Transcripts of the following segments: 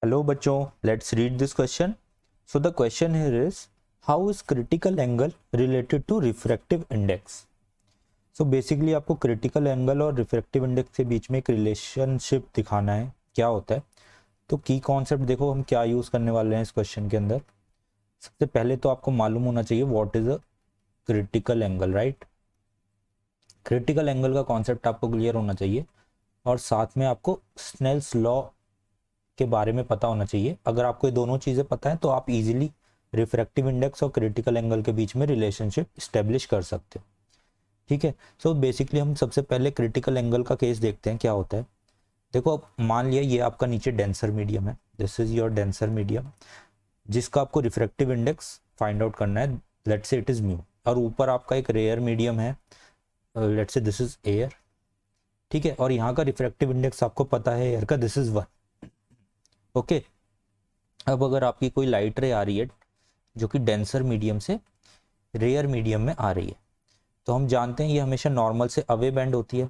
Hello बच्चों, let's read this question. So the question here is, how is critical angle related to refractive index? So basically आपको critical angle और refractive index के बीच में एक relationship दिखाना है, क्या होता है। तो की कॉन्सेप्ट देखो हम क्या यूज करने वाले हैं इस क्वेश्चन के अंदर। सबसे पहले तो आपको मालूम होना चाहिए what is a critical angle, right. Critical angle का कॉन्सेप्ट आपको क्लियर होना चाहिए और साथ में आपको स्नेल्स लॉ के बारे में पता होना चाहिए। अगर आपको ये दोनों चीज़ें पता है तो आप इजीली रिफ्रैक्टिव इंडेक्स और क्रिटिकल एंगल के बीच में रिलेशनशिप स्टेब्लिश कर सकते हो, ठीक है। सो बेसिकली हम सबसे पहले क्रिटिकल एंगल का केस देखते हैं क्या होता है। देखो अब मान लिया ये आपका नीचे डेंसर मीडियम है, this is your denser medium, जिसका आपको रिफ्रैक्टिव इंडेक्स फाइंड आउट करना है, let's say it is mu. और ऊपर आपका एक रेयर मीडियम है, let's say this is air, ठीक है। और यहाँ का रिफ्रैक्टिव इंडेक्स आपको पता है एयर का, दिस इज 1, ओके। अब अगर आपकी कोई लाइट रे आ रही है जो कि डेंसर मीडियम से रेयर मीडियम में आ रही है, तो हम जानते हैं ये हमेशा नॉर्मल से अवे बैंड होती है।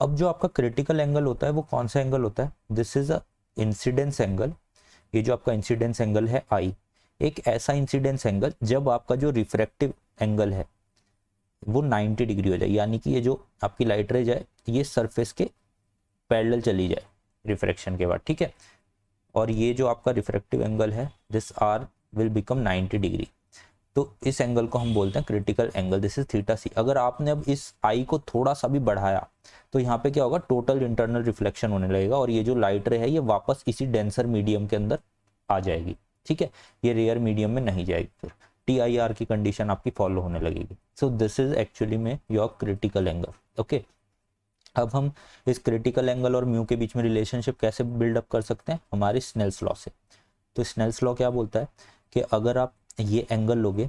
अब जो आपका क्रिटिकल एंगल होता है वो कौन सा एंगल होता है, this is a incidence angle. ये जो आपका इंसिडेंस एंगल है आई, एक ऐसा इंसिडेंस एंगल जब आपका जो रिफ्रैक्टिव एंगल है वो 90 डिग्री हो जाए, यानी कि ये जो आपकी लाइट रे जाए ये सरफेस के पैरेलल चली जाए रिफ्रैक्शन के बाद, ठीक है। और ये जो आपका रिफ्रैक्टिव एंगल है this are will become 90 degree, तो इस एंगल को हम बोलते हैं critical angle, this is theta C. अगर आपने अब इस आई को थोड़ा सा भी बढ़ाया तो यहाँ पे क्या होगा, टोटल इंटरनल रिफ्लेक्शन होने लगेगा और ये जो लाइट रे है ये वापस इसी डेंसर मीडियम के अंदर आ जाएगी, ठीक है। ये रेयर मीडियम में नहीं जाएगी, फिर TIR की कंडीशन आपकी फॉलो होने लगेगी। सो दिस इज एक्चुअली में योर क्रिटिकल एंगल, ओके। अब हम इस क्रिटिकल एंगल और म्यू के बीच में रिलेशनशिप कैसे बिल्डअप कर सकते हैं, हमारे स्नेल्स लॉ से। तो स्नेल्स लॉ क्या बोलता है कि अगर आप ये एंगल लोगे,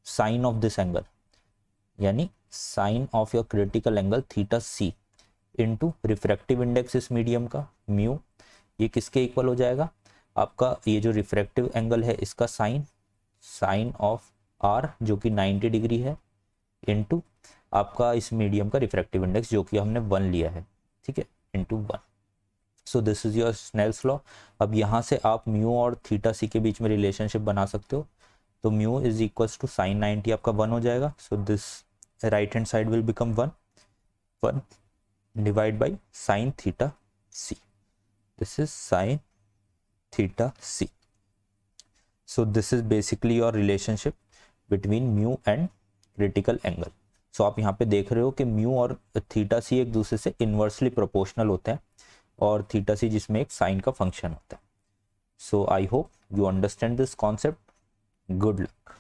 साइन ऑफ दिस एंगल यानी sine of your critical angle theta C into refractive index इस मीडियम का म्यू, ये किसके इक्वल हो जाएगा, आपका ये जो रिफ्रैक्टिव एंगल है इसका साइन, साइन ऑफ आर जो कि 90 डिग्री है, इनटू आपका इस मीडियम का रिफ्रैक्टिव इंडेक्स जो कि हमने 1 लिया है, ठीक है, into 1। So this is your Snell's law. अब यहाँ से आप म्यू और थीटा सी के बीच में रिलेशनशिप बना सकते हो। तो mu is equals to sine 90 आपका 1 हो जाएगा। So this right hand side will become 1 divide by sine theta C, this is sine theta C. So this is basically your relationship between mu and critical angle. So आप यहाँ पे देख रहे हो कि म्यू और थीटा सी एक दूसरे से इन्वर्सली प्रोपोर्शनल होते हैं और थीटा सी जिसमें एक साइन का फंक्शन होता है। So I hope you understand this concept. Good luck.